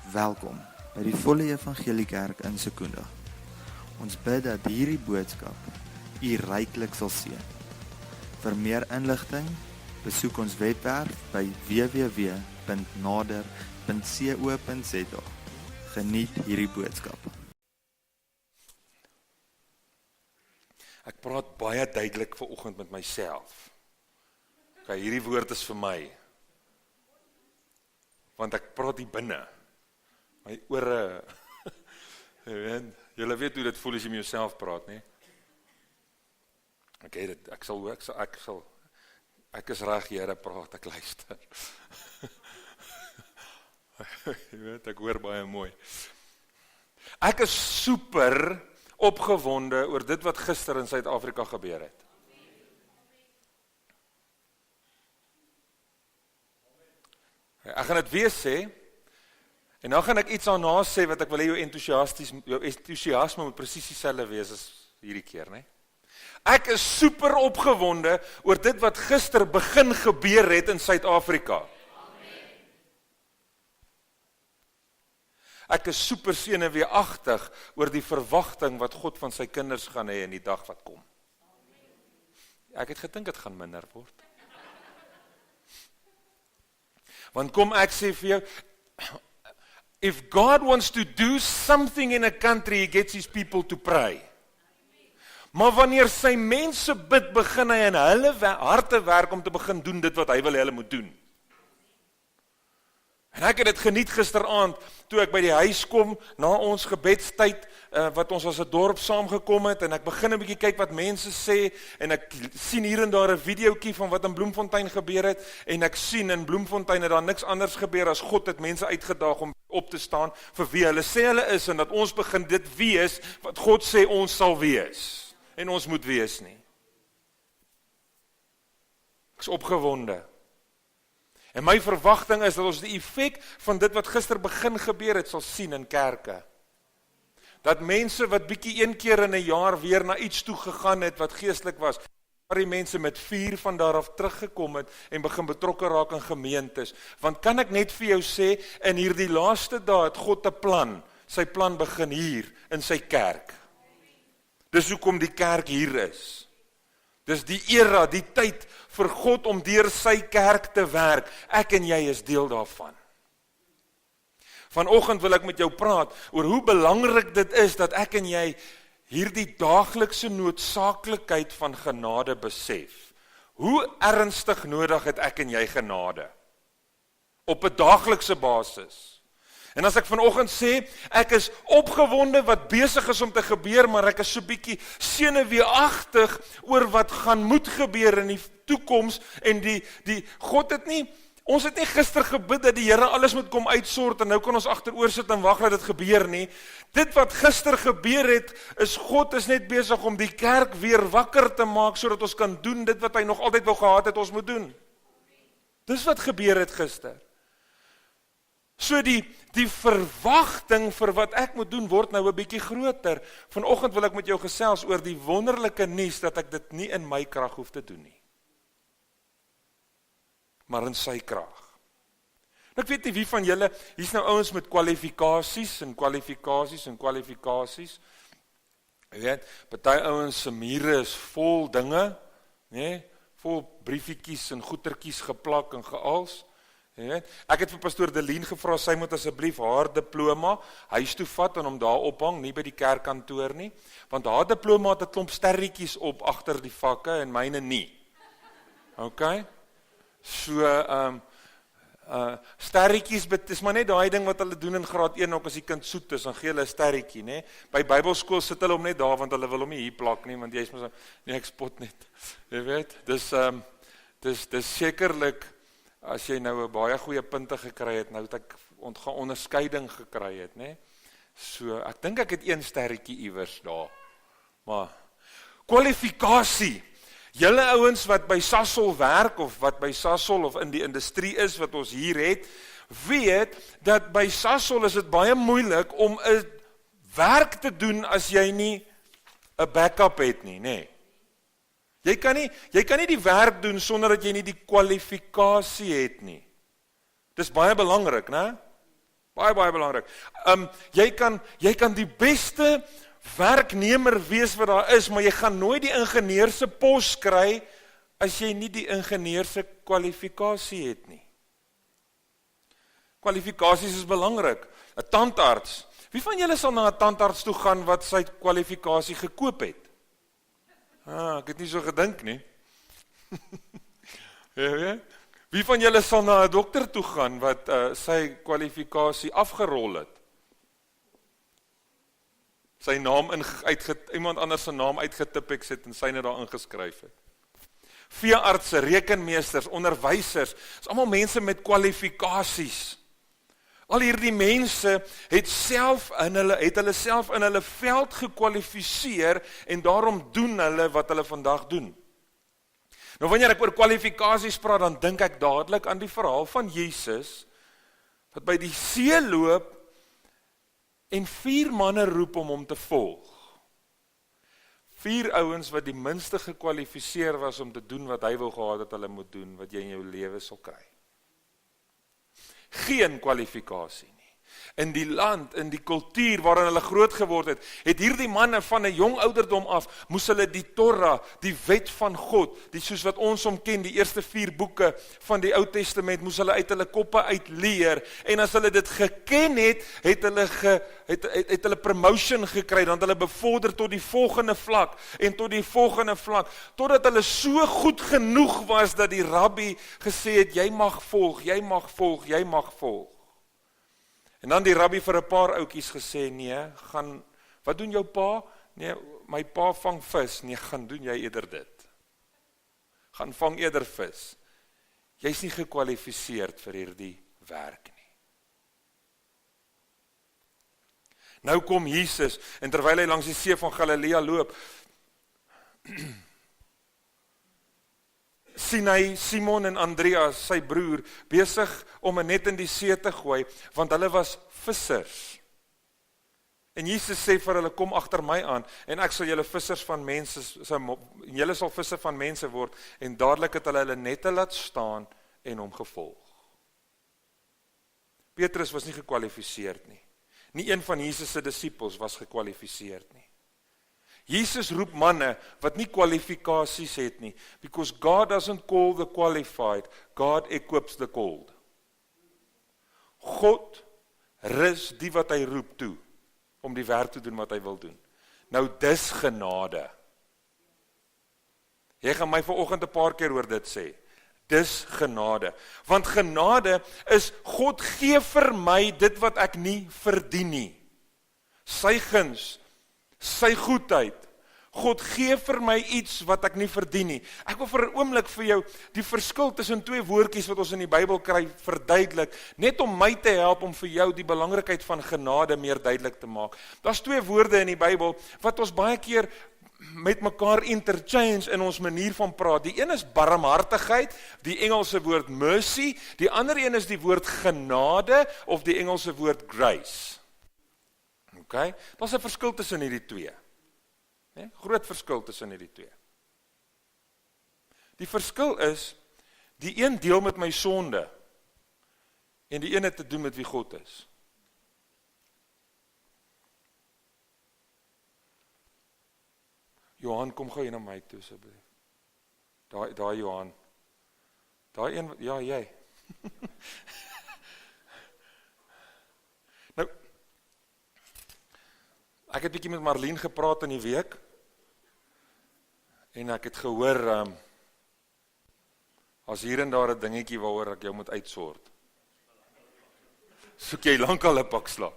Welkom by die Volle Evangelie Kerk in Secunda. Ons bid dat hierdie boodskap u ryklik sal seën. Vir meer inligting, besoek ons webwerf by www.nader.co.za. Geniet hierdie boodskap. Ek praat baie duidelik vanoggend met myself. Okay, hierdie woord is vir my. Want ek praat hier binne. My ore. Julle weet hoe dit voel as jy met jouself praat, nie? Okay, ek is reg, Here, praat, ek luister. Jy weet, ek hoor baie mooi. Ek is super opgewonde oor dit wat gister in Suid-Afrika gebeur het. Ek gaan dit weer sê, en nou gaan ek iets daarna sê wat ek wil hê jou entoesiasme moet presies dieselfde wees as hierdie keer, né? Ek is super opgewonde oor dit wat gister begin gebeur het in Suid-Afrika. Ek is super senuweeagtig oor die verwagting wat God van sy kinders gaan hê in die dag wat kom. Ek het gedink dit gaan minder word. Want kom ek sê vir jou, if God wants to do something in a country, he gets his people to pray. Maar wanneer sy mense bid, begin hy in hulle harte werk om te begin doen dit wat hy wil hulle moet doen. En ek het dit geniet gisteraand, toe ek by die huis kom, na ons gebedstyd, wat ons as 'n dorp saamgekom het, en ek begin 'n bietjie kyk wat mense sê, en ek sien hier en daar 'n videoetjie van wat in Bloemfontein gebeur het, en ek sien in Bloemfontein het daar niks anders gebeur as God het mense uitgedaag om op te staan vir wie hulle sê hulle is, en dat ons begin dit wees wat God sê ons sal wees, en ons moet wees nie. Ek is opgewonde. En my verwagting is dat ons die effek van dit wat gister begin gebeur het sal sien in kerke. Dat mense wat bietjie een keer in 'n jaar weer na iets toe gegaan het wat geestelik was, waar die mense met vuur van daar af teruggekom het en begin betrokke raak in gemeentes. Want kan ek net vir jou sê, in hierdie laaste dae het God 'n plan. Sy plan begin hier in sy kerk. Dis hoekom die kerk hier is. Dis die era, die tyd vir God om deur sy kerk te werk. Ek en jy is deel daarvan. Vanoggend wil ek met jou praat oor hoe belangrik dit is dat ek en jy hierdie daaglikse noodsaaklikheid van genade besef. Hoe ernstig nodig het ek en jy genade? Op 'n daaglikse basis. En as ek vanoggend sê, ek is opgewonde wat besig is om te gebeur, maar ek is so bietjie senuweeagtig oor wat gaan moet gebeur in die toekoms, en God het nie, ons het nie gister gebid dat die Here alles moet kom uitsort, en nou kan ons agteroor sit en wag dat dit gebeur nie. Dit wat gister gebeur het, is God is net besig om die kerk weer wakker te maak, sodat ons kan doen dit wat hy nog altyd wou gehad het ons moet doen. Dis wat gebeur het gister. So die verwagting vir wat ek moet doen word nou 'n bietjie groter. Vanoggend wil ek met jou gesels oor die wonderlike nuus dat ek dit nie in my krag hoef te doen nie, maar in sy krag. Ek weet nie wie van julle, hier's nou ouens met kwalifikasies en kwalifikasies en kwalifikasies. Jy weet, party ouens se mure is vol dinge, nê, vol briefietjies en goetertjies geplak en geals. Ek het vir pastoor Delien gevra, sy moet asseblief haar diploma huis toe vat en hom daar ophang, nie by die kerkkantoor nie, want haar diploma het 'n klomp sterretjies op agter die vakke en myne nie. Okay? So, sterretjies, dis maar net daai ding wat hulle doen in graad 1 ook as die kind soet is, dan gee hulle 'n sterretjie, né? By Bybelskool sit hulle hom net daar want hulle wil hom nie hier plak nie, want jy's mos nie, ek spot net. Jy weet, dis sekerlik. As jy nou 'n baie goeie punte gekry het, nou het ek onderskeiding gekry het, né? So, ek dink ek het 1 sterretjie iewers daar. Maar kwalifikasie. Julle ouens wat by Sasol werk of wat by Sasol of in die industrie is wat ons hier het, weet dat by Sasol is dit baie moeilik om 'n werk te doen as jy nie 'n backup het nie, né? Jy kan nie die werk doen sonder dat jy nie die kwalifikasie het nie. Dis baie belangrik, né? Baie belangrik. Jy kan die beste werknemer wees wat daar is, maar jy gaan nooit die ingenieur se pos kry as jy nie die ingenieur se kwalifikasie het nie. Kwalifikasies is belangrik. 'n Tandarts. Wie van julle sal na 'n tandarts toe gaan wat sy kwalifikasie gekoop het? Ek het nie so gedink nie. Ja. Wie van julle sal na 'n dokter toe gaan wat sy kwalifikasie afgerol het? Sy naam iemand anders se naam uitgetip het en syne daar ingeskryf het. Veeartse, rekenmeesters, onderwysers, is almal mense met kwalifikasies. Al hierdie mense het hulle self in hulle veld gekwalifiseer en daarom doen hulle wat hulle vandag doen. Nou wanneer ek oor kwalifikasies praat, dan dink ek dadelik aan die verhaal van Jesus, wat by die see loop en 4 manne roep om hom te volg. 4 ouens wat die minste gekwalifiseer was om te doen wat hy wou gehad het hulle moet doen, wat jy in jou lewe sal kry. Geen kwalifikasie nie. In die land, in die kultuur waarin hulle groot geword het hierdie manne van 'n jong ouderdom af, moes hulle die Torah, die wet van God, soos wat ons hom ken, die eerste 4 boeke van die Ou Testament, moes hulle uit hulle koppe uit leer, en as hulle dit geken het hulle promotion gekry, dan het hulle bevorder tot die volgende vlak, en tot die volgende vlak, totdat hulle so goed genoeg was, dat die rabbi gesê het, jy mag volg, jy mag volg, jy mag volg. En dan die rabbi vir 'n paar ouetjies gesê, nee, wat doen jou pa? Nee, my pa vang vis. Nee, gaan doen jy eerder dit. Gaan vang eerder vis. Jy's nie gekwalifiseerd vir hierdie werk nie. Nou kom Jesus, en terwyl hy langs die see van Galilea loop, sien hy Simon en Andreas, sy broer, besig om 'n net in die see te gooi, want hulle was vissers. En Jesus sê vir hulle, kom agter my aan, en ek sal julle vissers van mense, julle sal visser van mense word, en dadelik het hulle nette laat staan, en hom gevolg. Petrus was nie gekwalifiseerd nie. Nie een van Jesus se disippels was gekwalifiseerd nie. Jesus roep manne wat nie kwalifikasies het nie, because God doesn't call the qualified, God equips the called. God rus die wat hy roep toe, om die werk te doen wat hy wil doen. Nou dis genade. Jy gaan my vanoggend 'n paar keer hoor dit sê, dis genade. Want genade is, God gee vir my dit wat ek nie verdien nie. Sy guns, sy goedheid. God gee vir my iets wat ek nie verdien nie. Ek wil vir 'n oomblik vir jou die verskil tussen 2 woordjies wat ons in die Bybel kry verduidelik, net om my te help om vir jou die belangrikheid van genade meer duidelik te maak. Daar's 2 woorde in die Bybel wat ons baie keer met mekaar interchange in ons manier van praat. Die een is barmhartigheid, die Engelse woord mercy, die ander een is die woord genade of die Engelse woord grace. Okay? Daar's 'n verskil tussen hierdie 2. Groot verskil tussen hierdie 2. Die verskil is, die een deel met my sonde, en die een het te doen met wie God is. Johan, kom gou hier na my toe, asseblief. Daai Johan. Daai een, ja, jy. Nou, ek het bietjie met Marlene gepraat in die week, en ek het gehoor, as hier en daar 'n dingetjie waaroor ek jou moet uitsort. Soek jy lankal 'n pak slaag.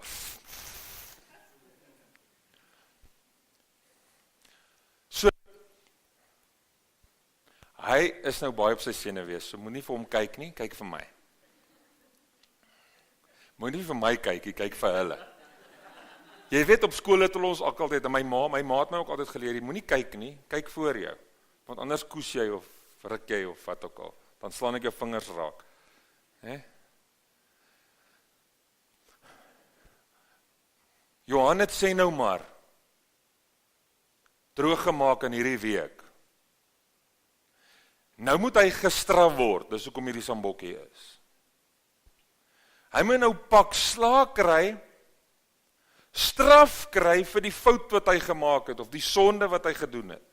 So, hy is nou baie op sy senuwees, so moenie vir hom kyk nie, kyk vir my. Moenie vir my kyk, kyk vir hulle. Jy weet op skool het ons ook altyd, en my ma het my ook altyd geleer, jy moenie kyk nie, kyk voor jou, want anders koes jy of ruk jy of wat ook al, dan slaan ek jou vingers raak. Johan het sê nou maar, droog gemaak in hierdie week. Nou moet hy gestraf word, dis hoekom hierdie sambokkie is. Hy moet nou pak slaag kry, straf kry vir die fout wat hy gemaak het, of die sonde wat hy gedoen het.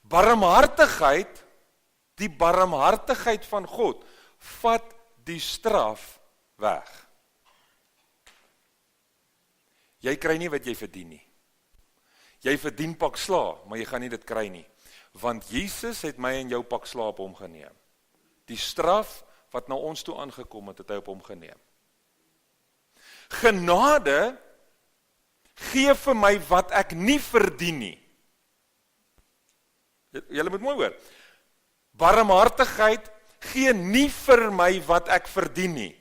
Barmhartigheid, die barmhartigheid van God, vat die straf weg. Jy kry nie wat jy verdien nie. Jy verdien pak slaag, maar jy gaan nie dit kry nie. Want Jesus het my en jou pak slaag op hom geneem. Die straf wat na ons toe aangekom het, het hy op hom geneem. Genade gee vir my wat ek nie verdien nie. Julle moet mooi hoor. Barmhartigheid gee nie vir my wat ek verdien nie.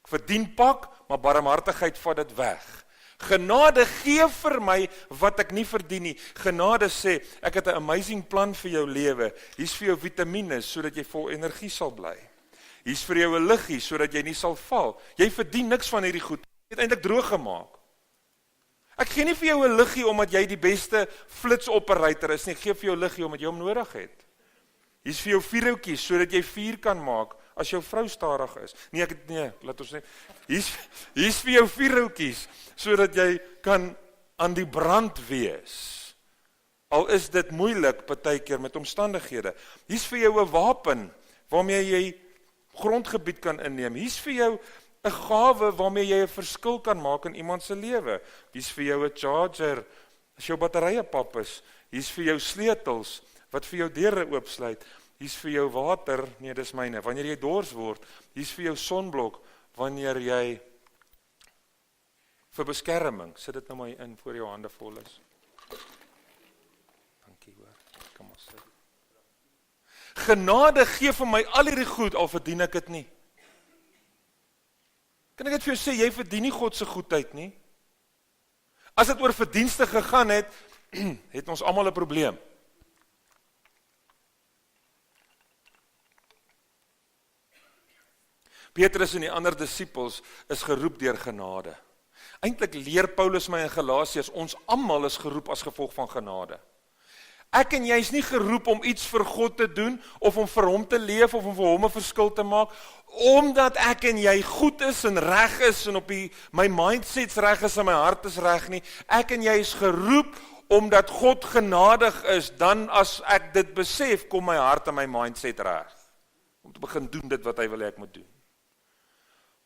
Ek verdien pak, maar barmhartigheid vat dit weg. Genade gee vir my wat ek nie verdien nie. Genade sê, ek het 'n amazing plan vir jou lewe. Hier's vir jou vitamines, sodat jy vol energie sal bly. Hier's vir jou 'n liggie, sodat jy nie sal val. Jy verdien niks van hierdie goed. Jy het eintlik droog gemaak. Ek gee nie vir jou 'n liggie omdat jy die beste flitsoperator is nie. Ek gee vir jou liggie omdat jy hom nodig het. Hier's vir jou vuurhoutjies, sodat jy vuur kan maak as jou vrou stadig is. Laat ons sê, hier's vir jou vuurhoutjies, sodat jy kan aan die brand wees. Al is dit moeilik partykeer met omstandighede. Hier's vir jou 'n wapen waarmee jy grondgebied kan inneem. Hier's vir jou 'n gawe waarmee jy 'n verskil kan maak in iemand se lewe. Hier's vir jou 'n charger as jou batterye pap is. Hier's vir jou sleutels wat vir jou deure oopsluit. Hier's vir jou water, nee dis myne, wanneer jy dors word. Hier's vir jou sonblok wanneer jy vir beskerming, sit dit nou maar in voor jou hande vol is. Dankie hoor, kom ons sit. Genade gee vir my al hierdie goed, al verdien ek dit nie. Kan ek dit vir jou sê, jy verdien nie God se goedheid nie. As dit oor verdienste gegaan het, het ons almal 'n probleem. Petrus en die ander disippels is geroep deur genade. Eintlik leer Paulus my in Galasiërs, ons almal is geroep as gevolg van genade. Ek en jy is nie geroep om iets vir God te doen, of om vir hom te leef, of om vir hom 'n verskil te maak, omdat ek en jy goed is en reg is, en my mindsets reg is en my hart is reg nie. Ek en jy is geroep, omdat God genadig is, dan as ek dit besef, kom my hart en my mindset reg. Om te begin doen dit wat hy wil hê ek moet doen.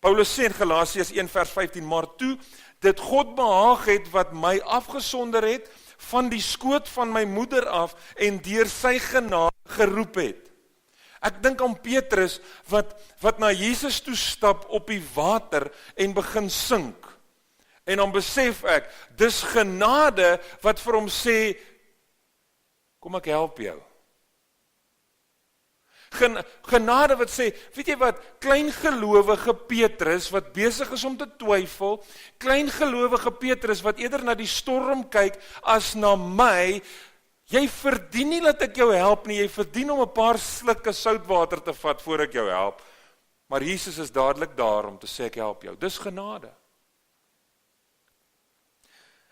Paulus sê in Galasiërs 1 vers 15, maar toe dit God behaag het wat my afgesonder het van die skoot van my moeder af en deur sy genade geroep het. Ek dink aan Petrus wat na Jesus toe stap op die water en begin sink. En dan besef ek, dis genade wat vir hom sê, kom ek help jou. Genade wat sê, weet jy wat, kleingelowige Petrus wat besig is om te twyfel, kleingelowige Petrus wat eerder na die storm kyk as na my, jy verdien nie dat ek jou help nie, jy verdien om 'n paar slukke soutwater te vat voor ek jou help, maar Jesus is dadelik daar om te sê ek help jou, dis genade.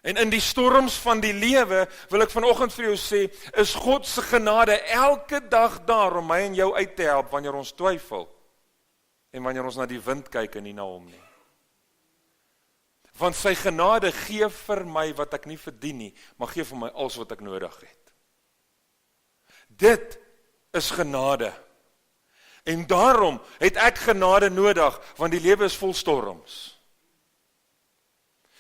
En in die storms van die lewe, wil ek vanoggend vir jou sê, is God se genade elke dag daar om my en jou uit te help wanneer ons twyfel en wanneer ons na die wind kyk en nie na hom nie. Want sy genade gee vir my wat ek nie verdien nie, maar gee vir my alles wat ek nodig het. Dit is genade. En daarom het ek genade nodig, want die lewe is vol storms.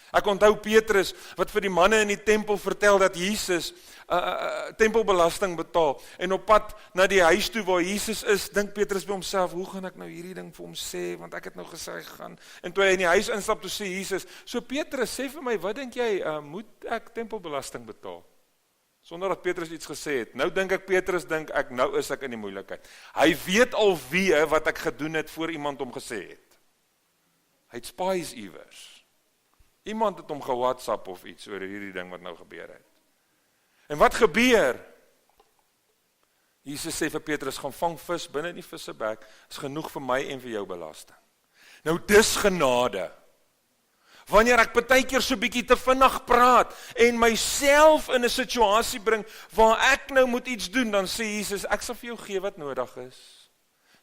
Ek onthou Petrus wat vir die manne in die tempel vertel dat Jesus tempelbelasting betaal en op pad na die huis toe waar Jesus is, dink Petrus by homself, hoe gaan ek nou hierdie ding vir hom sê, want ek het nou gesê hy gaan, en toe hy in die huis instap, toe sê Jesus, so Petrus, sê vir my, wat dink jy, moet ek tempelbelasting betaal? Sonder dat Petrus iets gesê het. Nou dink ek, Petrus dink ek, nou is ek in die moeilikheid. Hy weet al wie wat ek gedoen het voor iemand hom gesê het. Hy het spies iewers. Iemand het hom ge-WhatsApp of iets oor hierdie ding wat nou gebeur het. En wat gebeur? Jesus sê vir Petrus, gaan vang vis binne die vissebek, is genoeg vir my en vir jou belasting. Nou dis genade. Wanneer ek partykeer so bietjie te vinnig praat en myself in 'n situasie bring waar ek nou moet iets doen, dan sê Jesus, ek sal vir jou gee wat nodig is,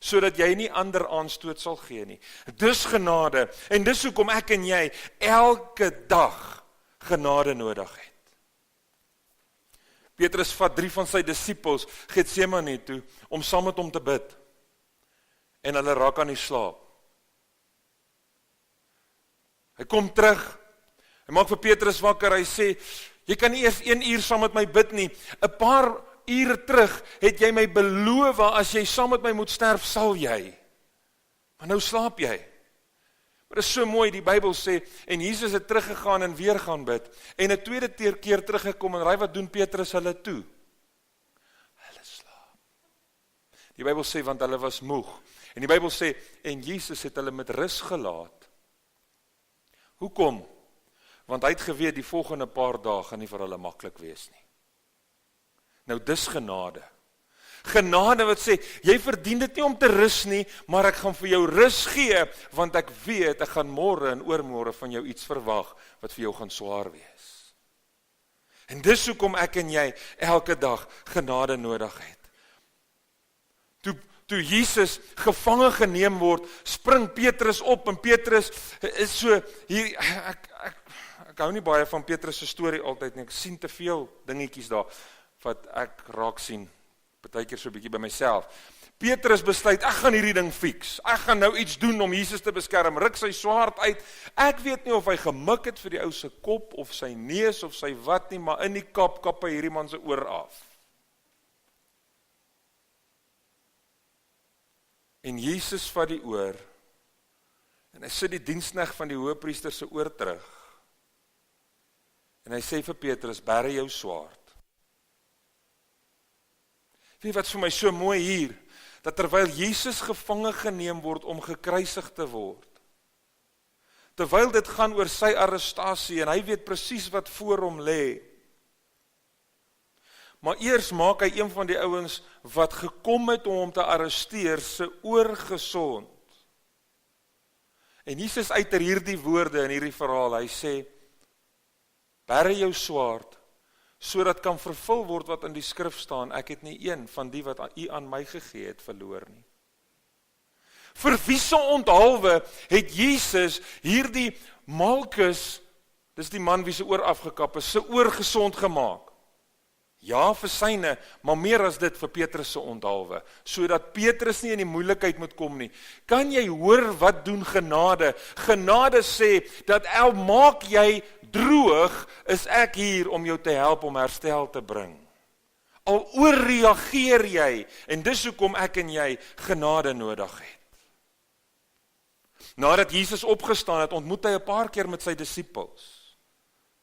sodat jy nie ander aanstoot sal gee nie. Dis genade, en dis hoekom ek en jy elke dag genade nodig het. Petrus vat 3 van sy disippels Getsemane toe, om saam met hom te bid, en hulle raak aan die slaap. Hy kom terug, hy maak vir Petrus wakker, hy sê, jy kan nie eers 1 uur saam met my bid nie, 'n paar ure terug het jy my beloof, as jy saam met my moet sterf, sal jy. Maar nou slaap jy. Maar dit is so mooi, die Bybel sê, en Jesus het teruggegaan en weer gaan bid, en 'n tweede keer teruggekom, en raai wat doen Petrus hulle toe? Hulle slaap. Die Bybel sê, want hulle was moeg. En die Bybel sê, en Jesus het hulle met rus gelaat. Hoekom? Want hy het geweet, die volgende paar dae gaan nie vir hulle maklik wees nie. Nou dis genade. Genade wat sê, jy verdien dit nie om te rus nie, maar ek gaan vir jou rus gee, want ek weet, ek gaan môre en oormôre van jou iets verwag, wat vir jou gaan swaar wees. En dis hoekom ek en jy elke dag genade nodig het. Toe Jesus gevange geneem word, spring Petrus op, en Petrus is so, hier, ek hou nie baie van Petrus se storie altyd nie, ek sien te veel dingetjies daar, wat ek raak sien, partykeer so 'n bietjie by myself. Petrus besluit, ek gaan hierdie ding fix, ek gaan nou iets doen om Jesus te beskerm, ruk sy swaard uit, ek weet nie of hy gemik het vir die ou se kop, of sy neus, of sy wat nie, maar in die kap hy hierdie man se oor af. En Jesus vat die oor, en hy sit die diensknegt van die hoëpriester se oor terug, en hy sê vir Petrus, bære jou swaard. Weet wat vir my so mooi hier, dat terwyl Jesus gevange geneem word om gekruisig te word, terwyl dit gaan oor sy arrestasie, en hy weet presies wat voor hom lê, maar eers maak hy een van die ouens wat gekom het om hom te arresteer, se oor gesond. En Jesus uiter hierdie woorde in hierdie verhaal, hy sê, bære jou swaard, sodat kan vervul word wat in die skrif staan, ek het nie een van die wat u aan my gegee het verloor nie. Vir wie se onthalwe het Jesus hierdie Malkus, dis die man wie se oor afgekap is, se oor gesond gemaak? Ja, vir syne, maar meer as dit vir Petrus se onthalwe, sodat Petrus nie in die moeilikheid moet kom nie. Kan jy hoor wat doen genade? Genade sê, dat maak jy droog, is ek hier om jou te help om herstel te bring. Al oorreageer jy, en dis hoekom ek en jy genade nodig het. Nadat Jesus opgestaan het, ontmoet hy 'n paar keer met sy disippels.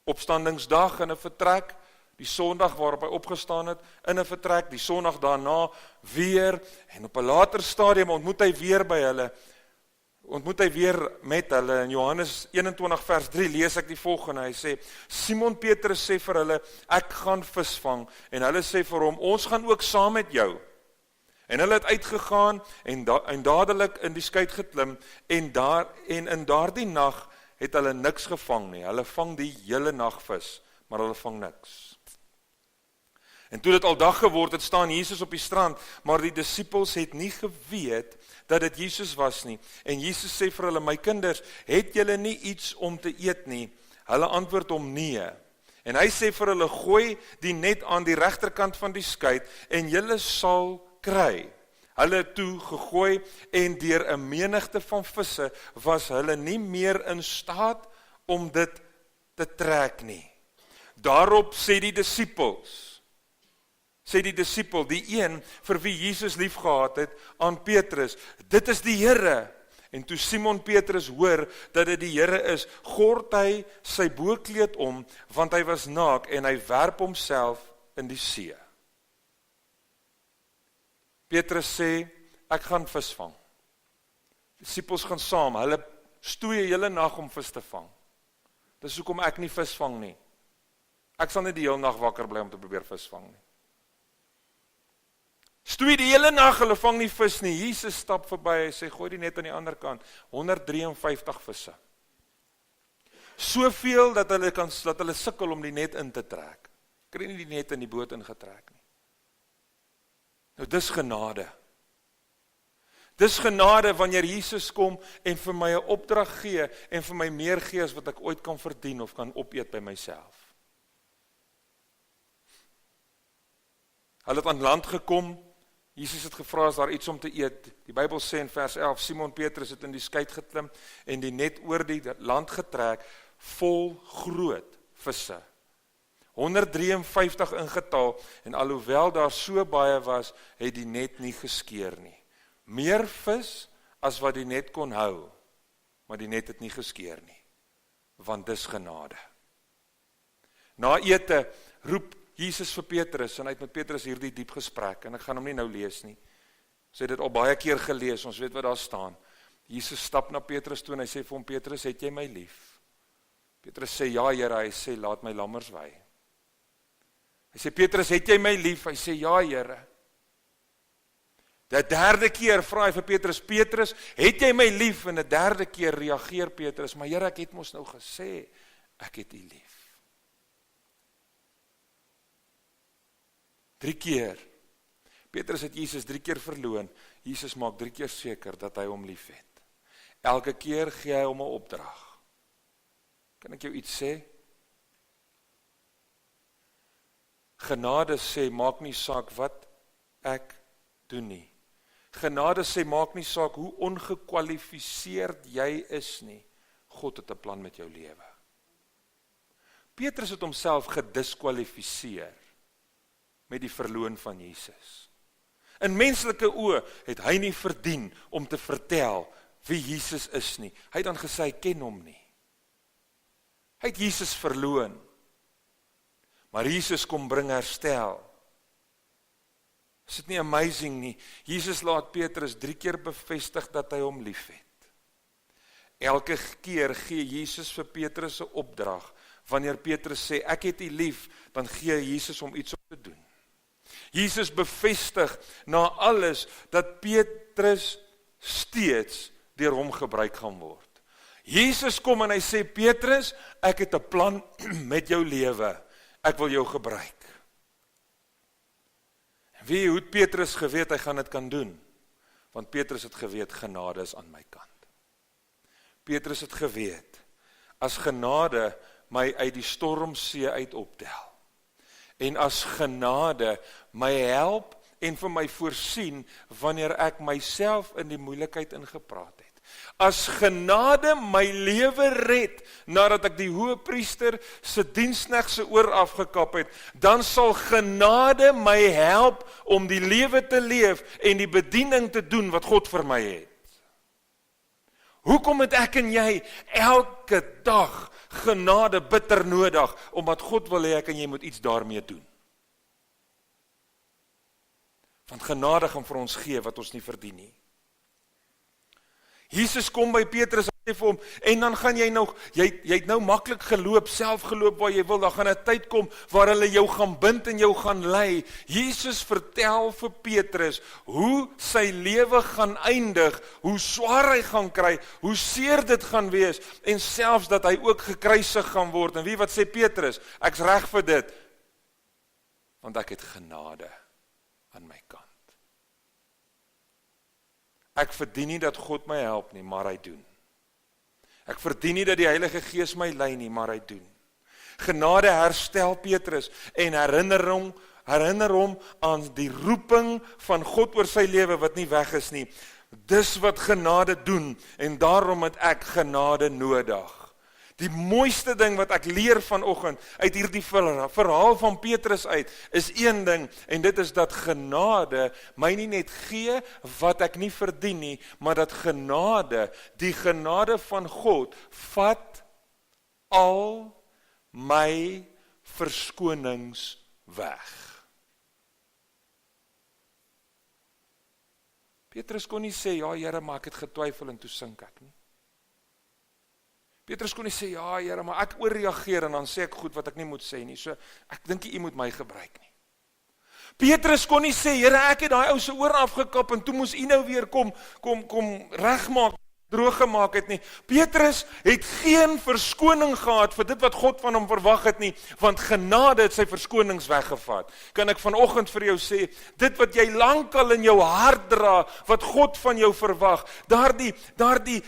Opstandingsdag in 'n vertrek, die Sondag waarop hy opgestaan het, in 'n vertrek, die Sondag daarna weer, en op 'n later stadium ontmoet hy weer met hulle. In Johannes 21 vers 3 lees ek die volgende, hy sê, Simon Petrus sê vir hulle, ek gaan visvang, en hulle sê vir hom, ons gaan ook saam met jou. En hulle het uitgegaan, en dadelik in die skuit geklim, en in daardie nag het hulle niks gevang nie, hulle vang die hele nag vis, maar hulle vang niks. En toe dit al dag geword het, staan Jesus op die strand, maar die disippels het nie geweet dat dit Jesus was nie. En Jesus sê vir hulle, my kinders, het julle nie iets om te eet nie? Hulle antwoord hom nee. En hy sê vir hulle, gooi die net aan die regterkant van die skuit, en julle sal kry. Hulle het toe gegooi, en deur 'n menigte van visse was hulle nie meer in staat om dit te trek nie. Daarop sê die disipel, die een vir wie Jesus lief gehad het, aan Petrus, dit is die Here. En toe Simon Petrus hoor dat dit die Here is, gord hy sy boekleed om, want hy was naak, en hy werp homself in die see. Petrus sê, ek gaan vis vang. Disipels gaan saam, hulle stoei 'n hele nag om vis te vang. Dis hoekom ek nie vis vang nie. Ek sal nie die hele nag wakker bly om te probeer vis vang nie. Stoei die hele nag, hulle vang nie vis nie. Jesus stap verby, hy sê, gooi die net aan die ander kant. 153 visse. Soveel dat hulle sukkel om die net in te trek. Kry nie die net in die boot ingetrek nie. Nou dis genade. Dis genade wanneer Jesus kom en vir my 'n opdrag gee en vir my meer gee as wat ek ooit kan verdien of kan opeet by myself. Hulle het aan land gekom, Jesus het gevra as daar iets om te eet. Die Bybel sê in vers 11, Simon Petrus het in die skei geklim en die net oor die land getrek, vol groot visse. 153 in getal, en alhoewel daar so baie was, het die net nie geskeur nie. Meer vis as wat die net kon hou, maar die net het nie geskeur nie, want dis genade. Na ete roep Jesus vir Petrus, en hy het met Petrus hierdie diep gesprek, en ek gaan hom nie nou lees nie. Ons het dit al baie keer gelees, ons weet wat daar staan. Jesus stap na Petrus toe en hy sê vir hom, Petrus, het jy my lief? Petrus sê, ja Here, hy sê, laat my lammers wei. Hy sê, Petrus, het jy my lief? Hy sê, ja Here. Die derde keer vra hy vir Petrus, Petrus, het jy my lief? En die derde keer reageer Petrus, maar Here, ek het mos nou gesê, ek het U lief. 3 keer. Petrus het Jesus 3 keer verloon. Jesus maak 3 keer seker dat hy hom lief het. Elke keer gee hy hom 'n opdrag. Kan ek jou iets sê? Genade sê, maak nie saak wat ek doen nie. Genade sê, maak nie saak hoe ongekwalifiseerd jy is nie. God het 'n plan met jou lewe. Petrus het homself gediskwalifiseer met die verloon van Jesus. In menslike oë het hy nie verdien om te vertel wie Jesus is nie. Hy het dan gesê, hy ken hom nie. Hy het Jesus verloon. Maar Jesus kom bring herstel. Is dit nie amazing nie? Jesus laat Petrus 3 keer bevestig dat hy hom lief het. Elke keer gee Jesus vir Petrus 'n opdrag. Wanneer Petrus sê, ek het U lief, dan gee Jesus hom iets om te doen. Jesus bevestig na alles dat Petrus steeds deur hom gebruik gaan word. Jesus kom en hy sê, Petrus, ek het 'n plan met jou lewe. Ek wil jou gebruik. En wie het Petrus geweet hy gaan dit kan doen? Want Petrus het geweet, genade is aan my kant. Petrus het geweet, as genade my uit die stormsee uit optel, en as genade my help en vir my voorsien wanneer ek myself in die moeilikheid ingepraat het. As genade my lewe red nadat ek die hoëpriester se diensknegt se oor afgekap het, dan sal genade my help om die lewe te leef en die bediening te doen wat God vir my het. Hoekom het ek en jy elke dag genade bitter nodig, omdat God wil hê ek en jy moet iets daarmee doen? Want genade gaan vir ons gee wat ons nie verdien nie. Jesus kom by Petrus en sê vir hom, en dan gaan jy nog, jy het nou maklik geloop, self geloop waar jy wil, dan gaan 'n tyd kom waar hulle jou gaan bind en jou gaan lei. Jesus vertel vir Petrus hoe sy lewe gaan eindig, hoe swaar hy gaan kry, hoe seer dit gaan wees, en selfs dat hy ook gekruisig gaan word. En wie wat sê Petrus? Ek's reg vir dit, want ek het genade aan my kant. Ek verdien nie dat God my help nie, maar hy doen. Ek verdien nie dat die Heilige Gees my lei nie, maar hy doen. Genade herstel Petrus en herinner hom aan die roeping van God oor sy lewe wat nie weg is nie. Dis wat genade doen, en daarom het ek genade nodig. Die mooiste ding wat ek leer vanoggend uit hierdie verhaal van Petrus uit, is een ding, en dit is dat genade my nie net gee wat ek nie verdien nie, maar dat genade, die genade van God, vat al my verskonings weg. Petrus kon nie sê, ja Here, maar ek het getwyfel en toe sink ek nie. Petrus kon nie sê, ja Here, maar ek oorreageer en dan sê ek goed wat ek nie moet sê nie, so ek dink U moet my gebruik nie. Petrus kon nie sê, Here, ek het daai ou se oor afgekap en toe moes U nou weer kom regmaak. droog gemaak het nie. Petrus het geen verskoning gehad vir dit wat God van hom verwag het nie, want genade het sy verskonings weggevat. Kan ek vanoggend vir jou sê, dit wat jy lankal in jou hart dra, wat God van jou verwag, daardie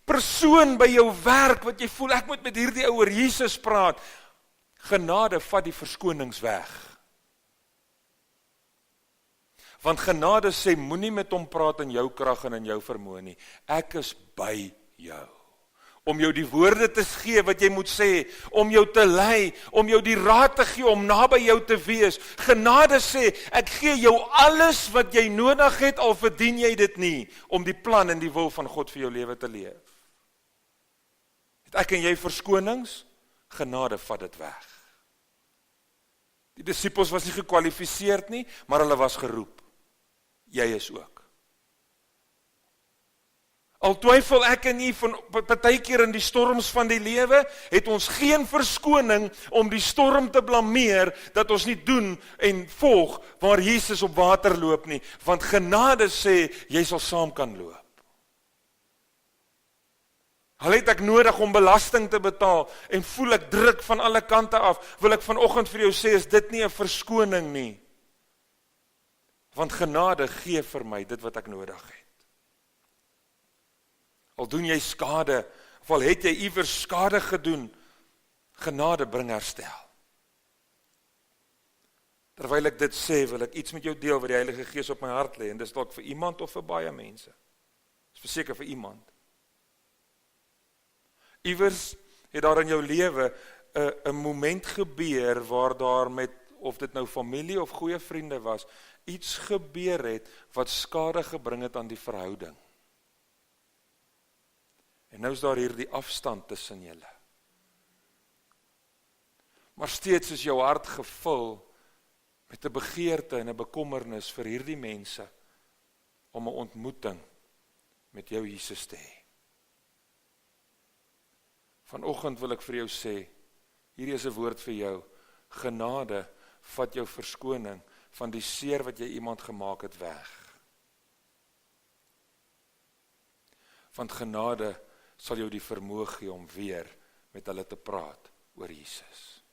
persoon by jou werk, wat jy voel, ek moet met hierdie ou oor Jesus praat, genade vat die verskonings weg. Want genade sê, moenie met hom praat in jou krag en in jou vermoë nie. Ek is by jou. Om jou die woorde te gee wat jy moet sê, om jou te lei, om jou die raad te gee, om naby jou te wees. Genade sê, ek gee jou alles wat jy nodig het, al verdien jy dit nie, om die plan en die wil van God vir jou lewe te leef. Het ek en jy verskonings? Genade vat dit weg. Die disippels was nie gekwalifiseerd nie, maar hulle was geroep. Jy is ook. Al twyfel ek en jy van partykeer in die storms van die lewe, het ons geen verskoning om die storm te blameer, dat ons nie doen en volg waar Jesus op water loop nie, want genade sê, jy sal saam kan loop. Al het ek nodig om belasting te betaal, en voel ek druk van alle kante af, wil ek vanoggend vir jou sê, is dit nie 'n verskoning nie. Want genade gee vir my dit wat ek nodig het. Al doen jy skade, of al het jy iewers skade gedoen, genade bring herstel. Terwyl ek dit sê, wil ek iets met jou deel wat die Heilige Gees op my hart lê, en dis dalk vir iemand of vir baie mense. Dis verseker vir iemand. Iewers het daar in jou lewe 'n moment gebeur waar daar met, of dit nou familie of goeie vriende was, iets gebeur het wat skade gebring het aan die verhouding. En nou is daar hier die afstand tussen julle. Maar steeds is jou hart gevul met 'n begeerte en 'n bekommernis vir hierdie mense om 'n ontmoeting met jou Jesus te hê. Vanoggend wil ek vir jou sê, hierdie is 'n woord vir jou, genade vat jou verskoning van die seer wat jy iemand gemaak het weg. Want genade sal jou die vermoë gee om weer met hulle te praat oor Jesus.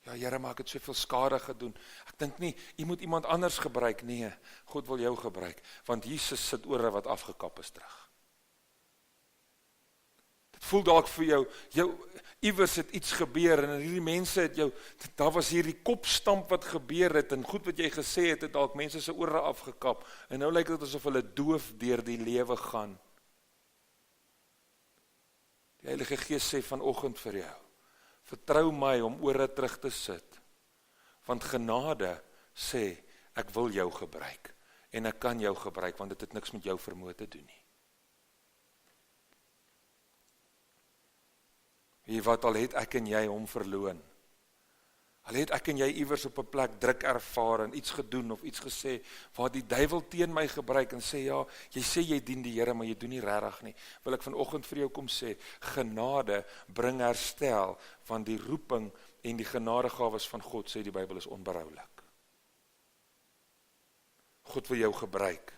Ja, Here, maar ek het soveel skade gedoen. Ek dink nie, jy moet iemand anders gebruik. Nee, God wil jou gebruik, want Jesus sit ore wat afgekap is terug. Dit voel dalk vir jou iewers het iets gebeur, en hierdie mense het jou, daar was hierdie kopstamp wat gebeur het, en goed wat jy gesê het dalk mense se ore afgekap, en nou lyk dit asof hulle doof deur die lewe gaan. Die Heilige Gees sê vanoggend vir jou, vertrou my om ore terug te sit, want genade sê, ek wil jou gebruik, en ek kan jou gebruik, want dit het niks met jou vermoë te doen nie. Wie wat al het ek en jy hom verloon, al het ek en jy iewers op 'n plek druk ervaar en iets gedoen of iets gesê, waar die duiwel teen my gebruik en sê, ja, jy sê jy dien die Here, maar jy doen nie regtig nie, wil ek vanoggend vir jou kom sê, genade bring herstel, want die roeping en die genadegawes van God, sê die Bybel, is onberoulik. God wil jou gebruik.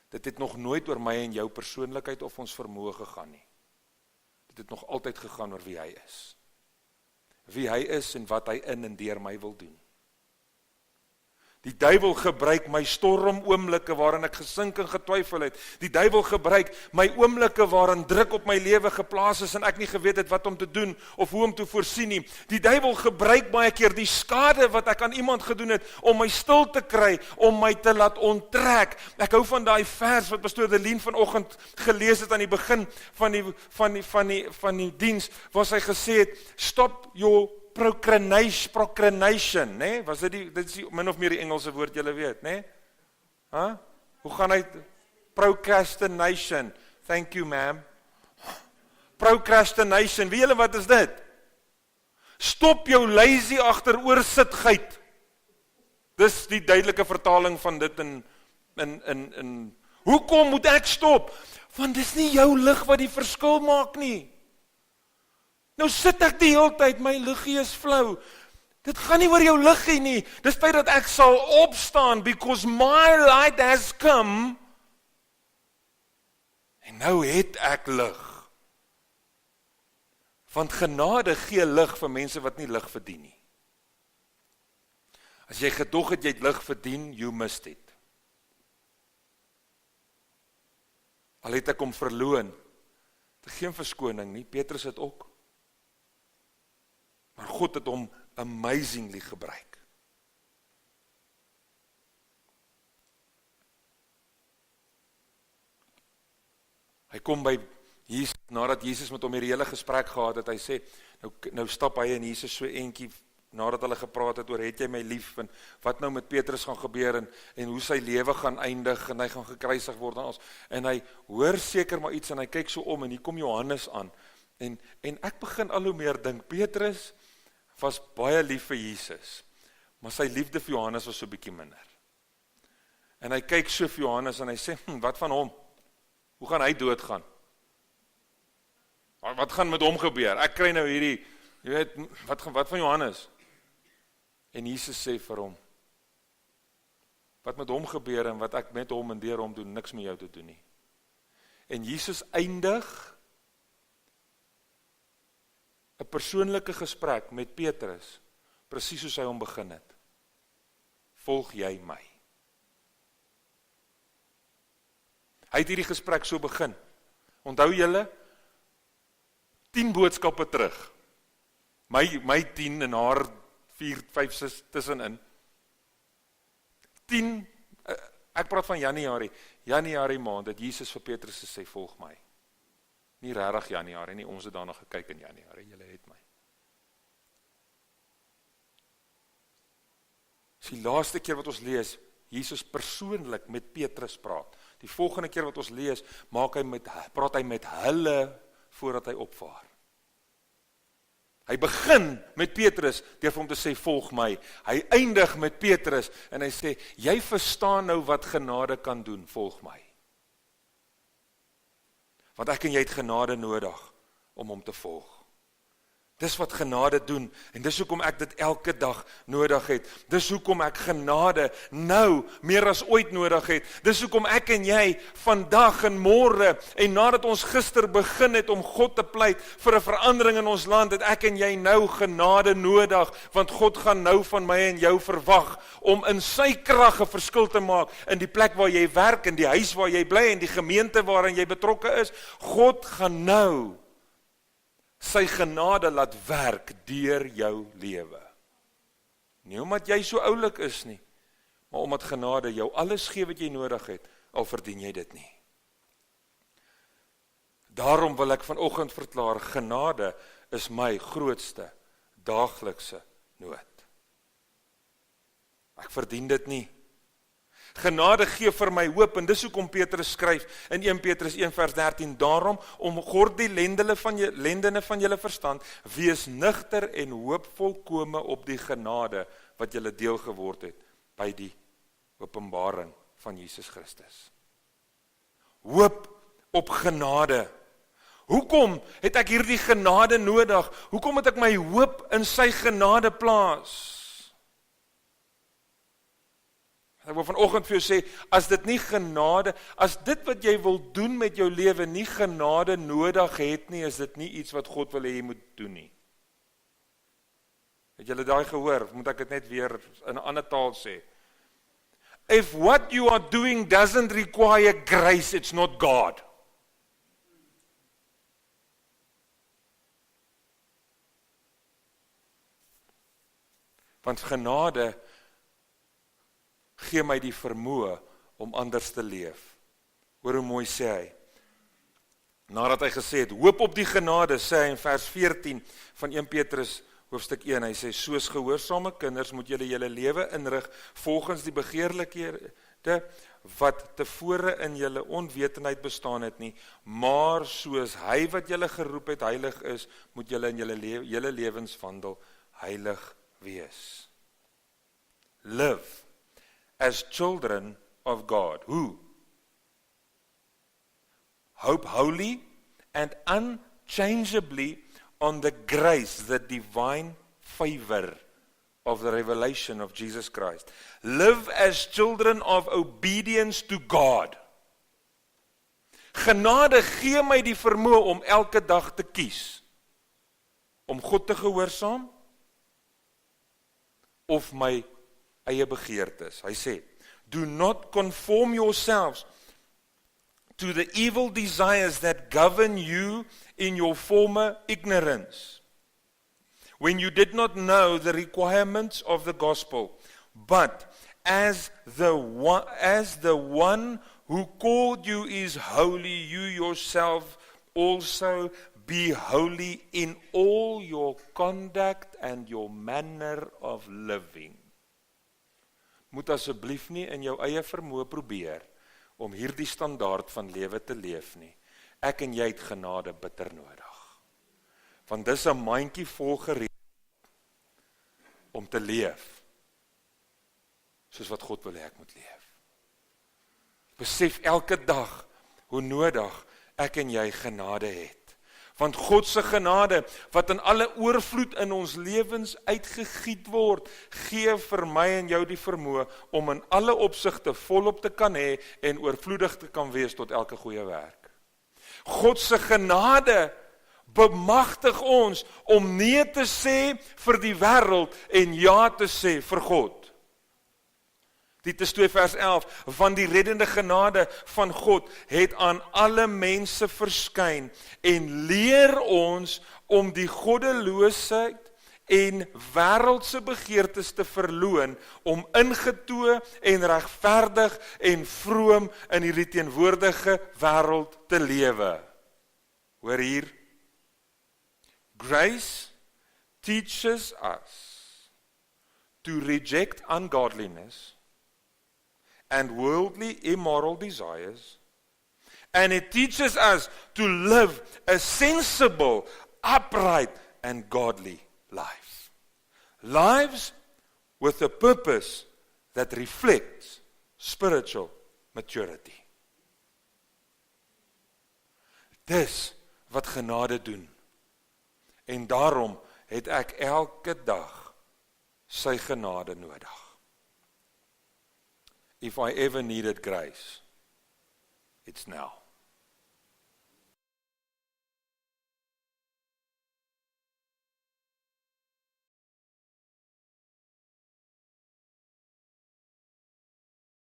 Dit het nog nooit oor my en jou persoonlikheid of ons vermoë gegaan nie. Dit het nog altyd gegaan oor wie hy is. Wie hy is en wat hy in en deur my wil doen. Die duiwel gebruik my stormoomblikke waarin ek gesink en getwyfel het. Die duiwel gebruik my oomblikke waarin druk op my lewe geplaas is en ek nie geweet het wat om te doen of hoe om te voorsien nie. Die duiwel gebruik baie keer die skade wat ek aan iemand gedoen het om my stil te kry, om my te laat onttrek. Ek hou van daai vers wat pastoor Delien vanoggend gelees het aan die begin van die diens, waar sy gesê het, stop your procrastination, né? Was dit is min of meer die Engelse woord julle weet, né? Hoe gaan hy? Procrastination. Thank you, ma'am. Procrastination. Weet julle wat is dit? Stop jou lazy agteroorsitheid. Dis die duidelike vertaling van dit in hoekom moet ek stop? Want dis nie jou lig wat die verskil maak nie. Nou sit ek die hele tyd, my liggie is flou. Dit gaan nie oor jou liggie nie. Dis tyd dat ek sal opstaan, because my light has come. En nou het ek lig. Want genade gee lig vir mense wat nie lig verdien nie. As jy gedog het jy het lig verdien, you missed it. Al het ek hom verloon, het geen verskoning nie, Petrus het ook. Maar God het hom amazingly gebruik. Hy kom by Jesus, nadat Jesus met hom hierdie hele gesprek gehad het, hy sê, nou stap hy en Jesus so eentjie, nadat hulle gepraat het oor, het jy my lief, en wat nou met Petrus gaan gebeur, en hoe sy lewe gaan eindig, en hy gaan gekruisig word, en hy hoor seker maar iets, en hy kyk so om, en hier kom Johannes aan, en ek begin al hoe meer dink, Petrus was baie lief vir Jesus, maar sy liefde vir Johannes was so bietjie minder. En hy kyk so vir Johannes, en hy sê, wat van hom? Hoe gaan hy doodgaan? Wat gaan met hom gebeur? Ek kry nou hierdie, jy weet, wat van Johannes? En Jesus sê vir hom, wat met hom gebeur en wat ek met hom en deur hom doen, niks met jou te doen nie. En Jesus eindig 'n persoonlike gesprek met Petrus, presies soos hy hom begin het. Volg jy my? Hy het hierdie gesprek so begin. Onthou julle, 10 boodskappe terug. My 10 en haar 4, 5 tussenin. 10, ek praat van Januarie maand, het Jesus vir Petrus gesê, volg my. Nie regtig Januarie nie, ons het daarna gekyk in Januarie, julle het my. Dis die laaste keer wat ons lees, Jesus persoonlik met Petrus praat. Die volgende keer wat ons lees, praat hy met hulle voordat hy opvaar. Hy begin met Petrus deur vir hom te sê, volg my. Hy eindig met Petrus en hy sê, jy verstaan nou wat genade kan doen, volg my. Want ek en jy het genade nodig om hom te volg. Dis wat genade doen, en dis hoekom ek dit elke dag nodig het. Dis hoekom ek genade nou meer as ooit nodig het. Dis hoekom ek en jy vandag en môre, en nadat ons gister begin het om God te pleit vir 'n verandering in ons land, het ek en jy nou genade nodig, want God gaan nou van my en jou verwag, om in sy krag 'n verskil te maak, in die plek waar jy werk, in die huis waar jy bly, in die gemeente waarin jy betrokke is. God gaan nou sy genade laat werk deur jou lewe. Nie omdat jy so oulik is nie, maar omdat genade jou alles gee wat jy nodig het, al verdien jy dit nie. Daarom wil ek vanoggend verklaar, genade is my grootste daaglikse nood. Ek verdien dit nie. Genade gee vir my hoop, en dis hoekom Petrus skryf in 1 Petrus 1 vers 13, daarom omgord die lendene van julle verstand, wees nugter en hoop volkome op die genade wat julle deel geword het by die openbaring van Jesus Christus. Hoop op genade. Hoekom het ek hierdie genade nodig? Hoekom het ek my hoop in sy genade plaas? Ek wil vanoggend vir jou sê, as dit nie genade, as dit wat jy wil doen met jou lewe nie genade nodig het nie, is dit nie iets wat God wil hê jy moet doen nie. Het julle daai gehoor? Moet ek dit net weer in 'n ander taal sê? If what you are doing doesn't require grace, it's not God. Want genade gee my die vermoë om anders te leef. Hoor hoe mooi sê hy. Nadat hy gesê het, hoop op die genade, sê hy in vers 14 van 1 Petrus hoofstuk 1, hy sê, soos gehoorsame kinders moet julle julle lewe inrig volgens die begeerlikhede wat tevore in julle onwetendheid bestaan het nie, maar soos hy wat julle geroep het heilig is, moet julle in julle lewenswandel heilig wees. Live as children of God, who hope wholly and unchangeably on the grace, the divine favor of the revelation of Jesus Christ. Live as children of obedience to God. Genade gee my die vermoë om elke dag te kies. Om God te gehoorsaam of my eie begeertes. Hy sê, do not conform yourselves to the evil desires that govern you in your former ignorance, when you did not know the requirements of the gospel, but as the one who called you is holy, you yourself also be holy in all your conduct and your manner of living. Moet asseblief nie in jou eie vermoë probeer om hierdie standaard van lewe te leef nie. Ek en jy het genade bitter nodig. Want dis 'n mandjie vol gereed om te leef soos wat God wil hê ek moet leef. Besef elke dag hoe nodig ek en jy genade het. Want God se genade, wat in alle oorvloed in ons lewens uitgegiet word, gee vir my en jou die vermoë om in alle opsigte volop te kan hê en oorvloedig te kan wees tot elke goeie werk. God se genade bemagtig ons om nee te sê vir die wêreld en ja te sê vir God. Titus 2 vers 11, want die reddende genade van God het aan alle mense verskyn en leer ons om die goddeloosheid en wêreldse begeertes te verloon, om ingetoe en regverdig en vroom in hierdie teenwoordige wêreld te lewe. Hoor hier, grace teaches us to reject ungodliness and worldly immoral desires, and it teaches us to live a sensible, upright, and godly life. Lives with a purpose that reflects spiritual maturity. Dis wat genade doen. En daarom het ek elke dag sy genade nodig. If I ever needed grace, it's now.